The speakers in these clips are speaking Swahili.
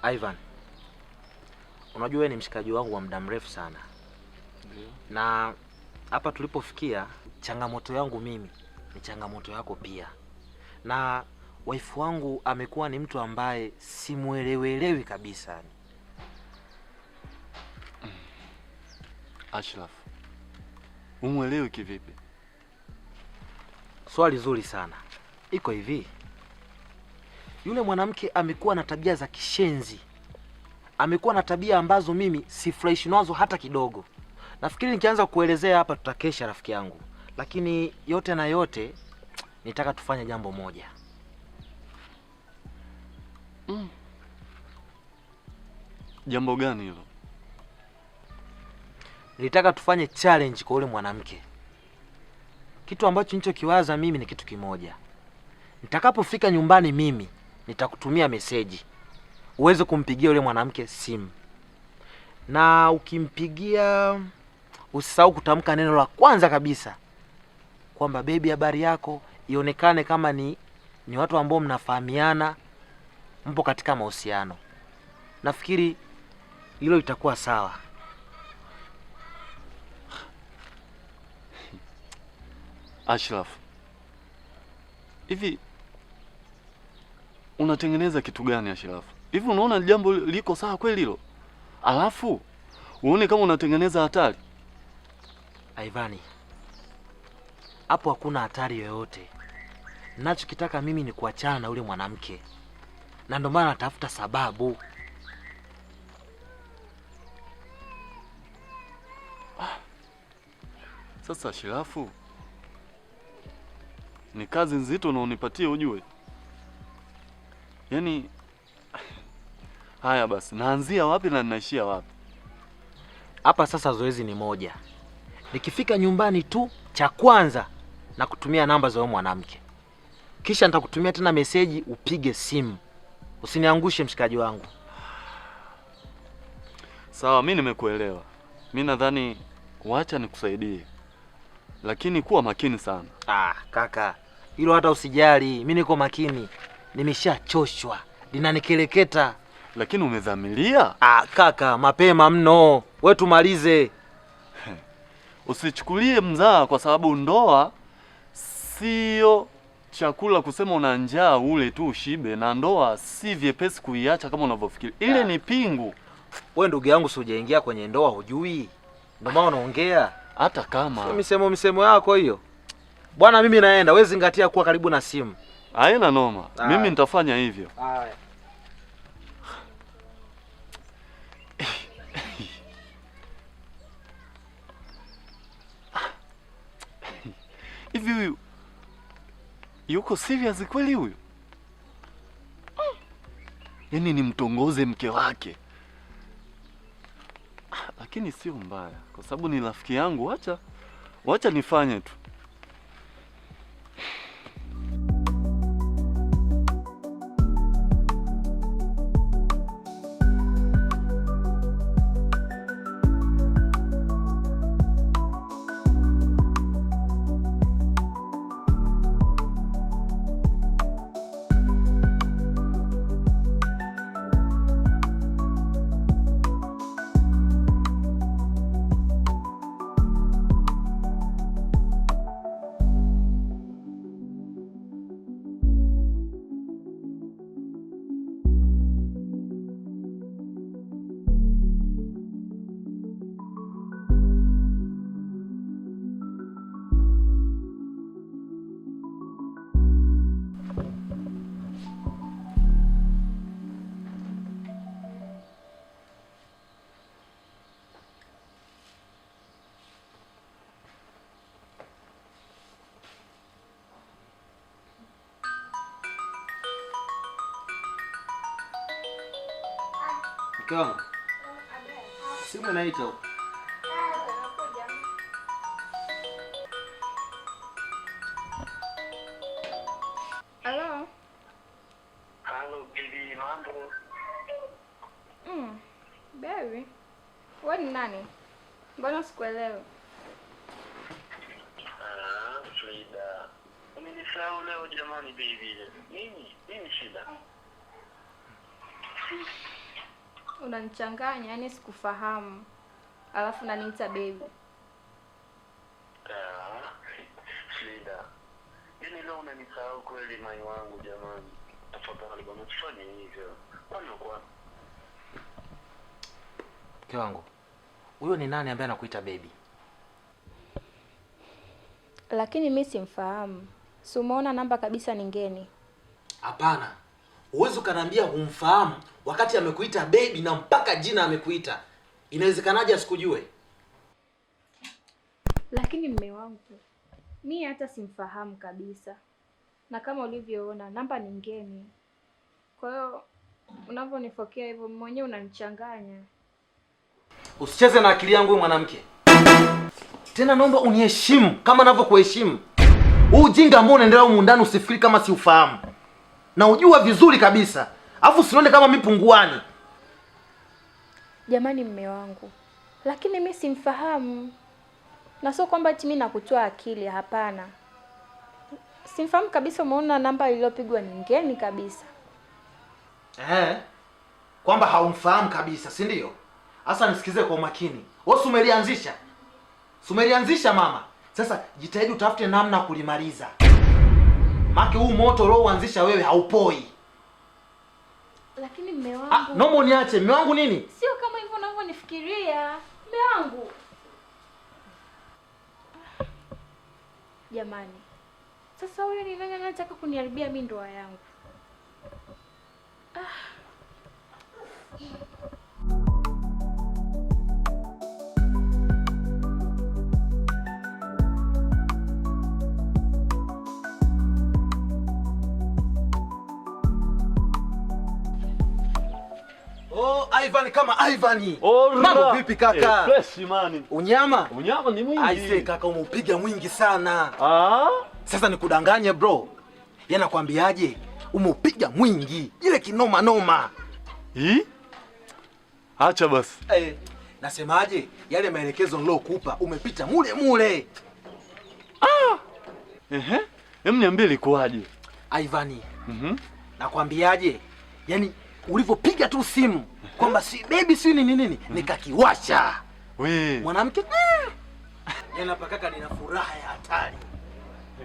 Ivan, unajua wewe ni mshikaji wangu wa muda mrefu sana. Ndio. Na hapa tulipofikia, changamoto yangu mimi ni changamoto yako pia. Na waifu wangu amekuwa ni mtu ambaye simuelewelewi kabisa. Ashraf, umuelewi kivipi? Swali zuri sana. Iko hivi. Yule mwanamke amekuwa na tabia za kishenzi. Amekuwa na tabia ambazo mimi sifurahishi nazo hata kidogo. Nafikiri nikianza kuelezea hapa tutakesha rafiki yangu. Lakini yote na yote nitaka tufanye jambo moja. Jambo gani hilo? Nilitaka tufanye challenge kwa yule mwanamke. Kitu ambacho nilichokiwaza mimi ni kitu kimoja. Nitakapofika nyumbani mimi nitakutumia meseji uweze kumpigia yule mwanamke simu. Na ukimpigia usisahau kutamka neno la kwanza kabisa kwamba baby, habari yako, ionekane kama ni watu ambao mnafahamiana, mpo katika mahusiano. Nafikiri hilo litakuwa sawa. Ashraf, hivi unatengeneza kitu gani Ashraf? Hivi unaona jambo liko sawa kweli hilo? Alafu uone kama unatengeneza hatari. Ivani, hapo hakuna hatari yoyote. Ninachokitaka mimi ni kuachana na yule mwanamke. Na ndio maana natafuta sababu. Sasa Ashrafu, ni kazi nzito na unipatie ujue. Yaani haya basi, naanzia wapi na ninaishia wapi? Hapa sasa zoezi ni moja. Nikifika nyumbani tu, cha kwanza na kutumia namba za yule mwanamke. Kisha nitakutumia tena meseji upige simu. Usiniangushe mshikaji wangu. Sawa, mimi nimekuelewa. Mimi nadhani wacha nikusaidie. Lakini kuwa makini sana. Kaka, hilo hata usijali. Mimi niko makini. Nimeshachoshwa. Linanikeleketa. Lakini umedhamiria? Kaka, mapema mno. Wewe tumalize. Usichukulie mzaa kwa sababu ndoa sio chakula kusema una njaa ule tu ushibe, na ndoa si vyepesi kuiacha kama unavyofikiri. Ile ni pingu. Wewe ndugu yangu si hujaingia kwenye ndoa hujui. Ndio maana unaongea. Hata kama misemo yako hiyo. Bwana mimi naenda, wewe zingatia kuwa karibu na simu. Haina noma. Mimi nitafanya hivyo. Haya. Hivi huyu yuko serious kweli huyu? Yaani nimtongoze mke wake. Lakini sio mbaya kwa sababu ni rafiki yangu. Wacha nifanye tu. Kama simu inaita huko. Halo. Halo, bibi, mambo? Baby. Wewe ni nani? Mbona sikuelewi? Frida. Umenisahau leo jamani, bibi. Nini shida? Unanichanganya, yani sikufahamu. Alafu unaniita baby. Frida. Yaani leo unanisahau kweli mai wangu jamani. Tafadhali bwana usifanye hivyo. Kwa Mke wangu, huyo ni nani ambaye anakuita baby? Lakini mimi simfahamu. Si umeona namba kabisa ni ngeni. Hapana. Uwezo ukaniambia humfahamu wakati amekuita baby na mpaka jina amekuita. Inawezekanaje asikujue? Lakini mme wangu, mimi hata simfahamu kabisa. Na kama ulivyoona namba ni ngeni. Kwa hiyo unavyonifokea hivyo mwenyewe unanichanganya. Usicheze na akili yangu mwanamke. Tena naomba uniheshimu kama ninavyokuheshimu. Huu ujinga ambao unaendelea humu ndani usifikiri kama si ufahamu. Na ujua vizuri kabisa. Alafu usione kama mimi punguani. Jamani mme wangu. Lakini mimi simfahamu. Na sio kwamba eti mimi nakutoa akili, hapana. Simfahamu kabisa, umeona namba iliyopigwa ni ngeni kabisa. Kwamba haumfahamu kabisa, si ndio? Sasa nisikize kwa umakini. Wewe umelianzisha. Umelianzisha mama. Sasa jitahidi utafute namna ya kulimaliza. Maki huu moto leo uanzisha wewe haupoi. Lakini mme wangu. Naomba uniache. Mme wangu nini? Sio kama hivyo unavyonifikiria. Mme wangu. Jamani. Sasa huyo ni nani anataka kuniharibia mimi ndoa yangu? Oh, Ivan kama Ivani. Mambo Mambo vipi kaka? Fresh man. Unyama? Unyama ni mwingi. Aise kaka umeupiga mwingi sana. Ah? Sasa nikudanganye bro. Yeye nakwambiaje? Umeupiga mwingi. Ile kinoma noma. Hii? Acha basi. Nasemaje? Yale maelekezo nilokupa umepita mule mule. Hem niambie ilikuwaje? Ivani. Nakwambiaje? Yaani ulivyopiga tu simu kwamba si baby si nini nikakiwasha. We. Mwanamke yaani hapa kaka nina furaha ya hatari.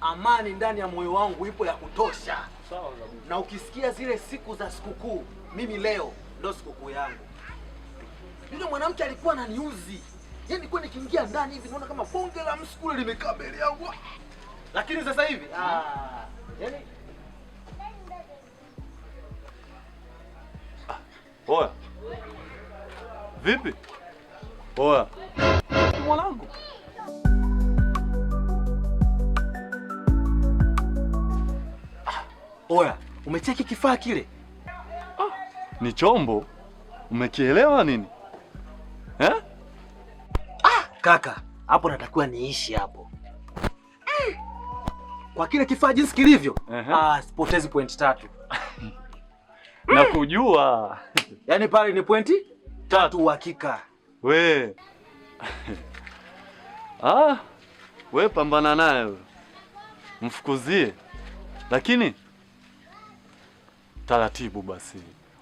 Amani ndani ya moyo wangu ipo ya kutosha. Sawa kabisa. Na ukisikia zile siku za sikukuu, mimi leo ndo sikukuu yangu. Yule mwanamke alikuwa ananiuzi. Yaani kwa nikiingia ndani hivi naona kama bonge la msukule limekaa mbele yangu. Lakini sasa hivi yaani Oya. Vipi? Oya. Mwanangu. Oya, umecheki kifaa kile? Ni chombo. Umekielewa nini? Kaka, hapo natakiwa niishi hapo. Kwa kile kifaa jinsi kilivyo, sipotezi point 3. Na kujua. Yaani pale ni pointi 3 uhakika. We. We pambana naye. Mfukuzie. Lakini taratibu basi.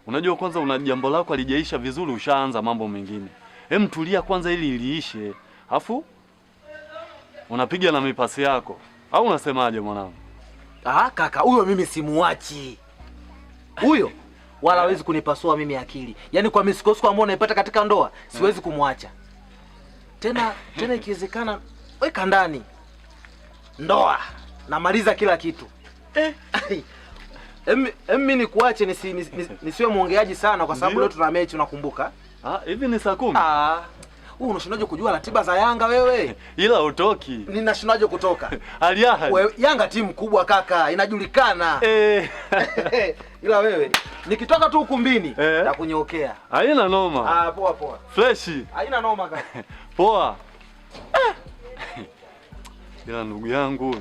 Unajua kwanza una jambo lako alijaisha vizuri ushaanza mambo mengine. Hem tulia kwanza ili iliishe. Alafu unapiga na mipasi yako. Au unasemaje mwanangu? Kaka, huyo mimi simuachi. Huyo wala hawezi kunipasua mimi akili. Yaani kwa misukosuko ambayo naipata katika ndoa, siwezi kumwacha. Tena ikiwezekana weka ndani. Ndoa. Namaliza kila kitu. Mimi nikuache nisiwe muongeaji sana kwa sababu leo tuna mechi unakumbuka? Hivi ni saa 10? Wewe unashindaje kujua ratiba za Yanga wewe? Ila utoki. Ninashindaje kutoka? Aliahad. Yanga timu kubwa kaka, inajulikana. Ila wewe nikitoka tu ukumbini nakunyookea. Haina noma. Poa. Fresh. Haina noma kaka. Poa. Ila ndugu yangu.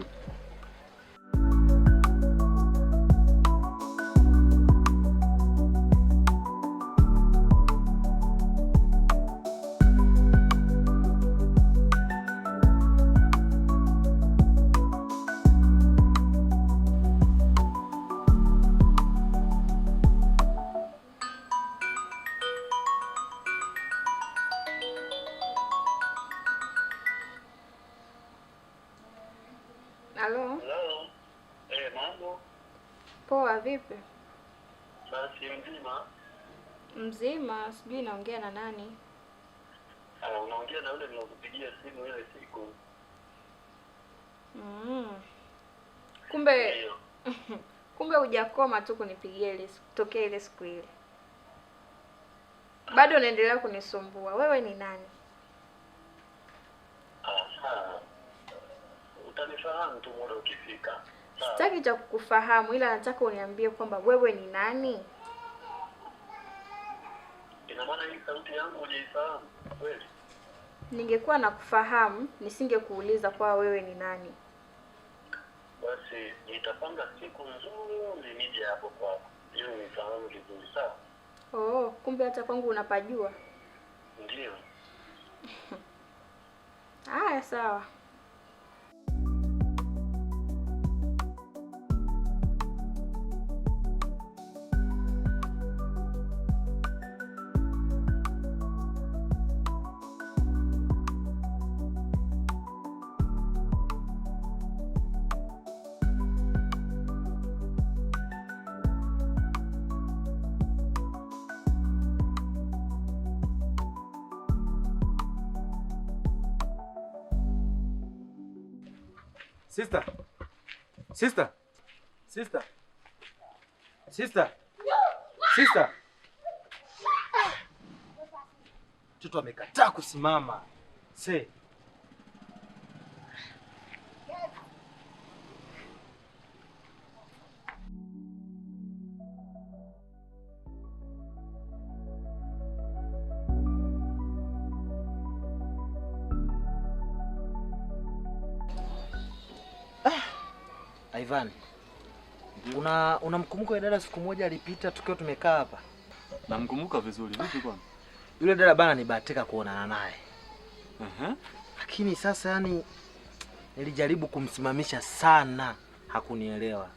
Poa, vipi? Basi mzima. Mzima, sijui naongea na nani? Unaongea na yule nilokupigia simu ile siku. Kumbe kumbe hujakoma tu kunipigia ile tokea ile siku ile. Bado unaendelea kunisumbua. Wewe ni nani? Utanifahamu tu muda ukifika. Sitaki cha kukufahamu, ila nataka uniambie kwamba wewe ni nani? Ina maana hii sauti yangu hujaifahamu kweli? Ningekuwa nakufahamu, nisingekuuliza kwa wewe ni nani. Basi nitapanga siku nzuri nije hapo kwako. Hiyo nifahamu vizuri sawa? Oh, kumbe hata kwangu unapajua. Ndio. Haya, sawa. Sister. Sister. Sister. Sister. Sister. Mtoto amekataa kusimama. Se. Ivan, unamkumbuka yule dada siku moja alipita tukiwa tumekaa hapa? Namkumbuka vizuri. Vipi kwani? Yule dada bana nibahatika kuonana naye. Lakini sasa yani nilijaribu kumsimamisha sana, hakunielewa.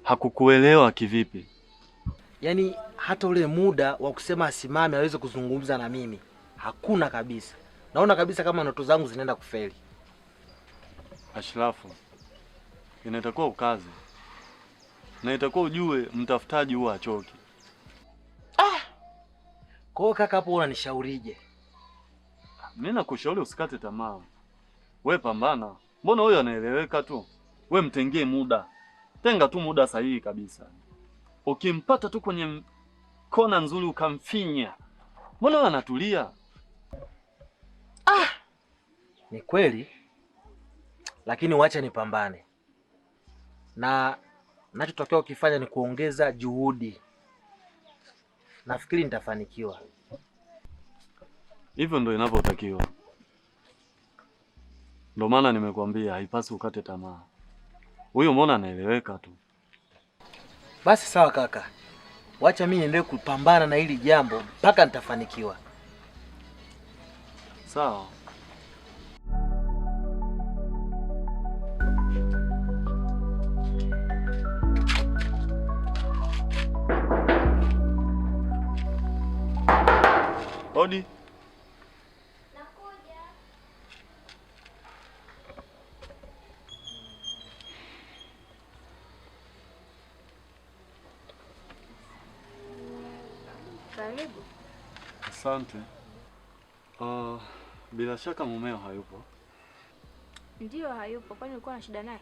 Hakukuelewa kivipi? Yaani hata ule muda wa kusema asimame aweze kuzungumza na mimi hakuna kabisa. Naona kabisa kama ndoto zangu zinaenda kufeli. Ashrafu, inatakuwa ukaze. Na itakuwa ujue mtafutaji huwa achoki. Kwa hiyo kaka, hapo unanishaurije? Mimi nakushauri usikate tamaa. We pambana. Mbona huyo anaeleweka tu? We mtengee muda. Tenga tu muda sahihi kabisa. Ukimpata tu kwenye kona nzuri ukamfinya, mbona wewe anatulia? Ni kweli. Lakini wacha nipambane. Na nachotakiwa kufanya ni kuongeza juhudi. Nafikiri nitafanikiwa. Hivyo ndio inavyotakiwa. Ndio maana nimekwambia haipasi ukate tamaa. Huyo mbona anaeleweka tu. Basi sawa kaka. Wacha mimi niendelee kupambana na hili jambo mpaka nitafanikiwa. Sawa. Odi. Nakuja. Karibu. Asante. Bila shaka mumeo hayupo. Ndio hayupo, kwani ulikuwa na shida naye?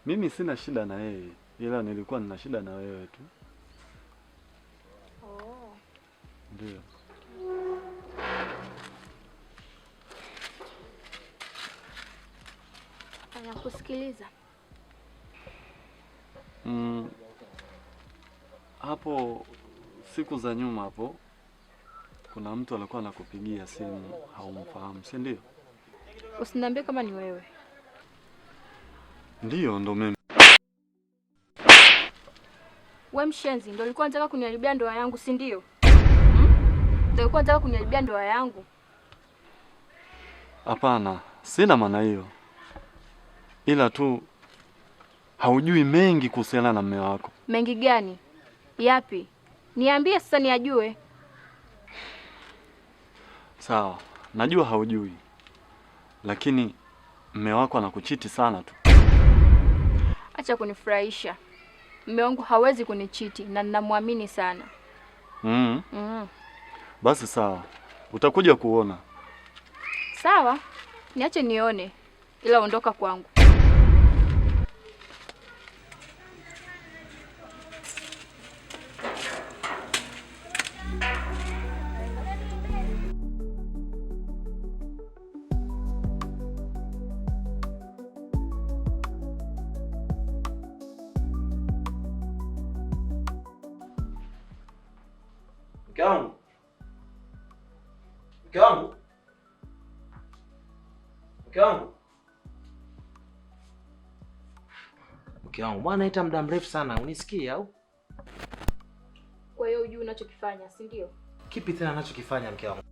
Mimi sina shida na yeye, ila nilikuwa nina shida na wewe tu. Oh. Ndio. Anakusikiliza. Hapo siku za nyuma hapo kuna mtu alikuwa anakupigia simu, haumfahamu, si ndio? Usiniambie kama ni wewe. Ndio, ndo mimi. Wewe mshenzi, ndio ulikuwa unataka kuniharibia ndoa yangu, si ndio? Ndio ulikuwa unataka kuniharibia ndoa yangu? Hapana, sina maana hiyo. Ila tu haujui mengi kuhusiana na mume wako. Mengi gani? Yapi? Niambie sasa niajue. Sawa, najua haujui. Lakini mume wako anakuchiti sana tu. Acha kunifurahisha. Mume wangu hawezi kunichiti na ninamwamini sana. Basi sawa. Utakuja kuona. Sawa. Niache nione. Ila ondoka kwangu. Mke wangu. Mke wangu. Mke wangu. Mke wangu, bwana naita muda mrefu sana, unisikia au? Kwa hiyo hujui unachokifanya, si ndio? Kipi tena anachokifanya mke wangu?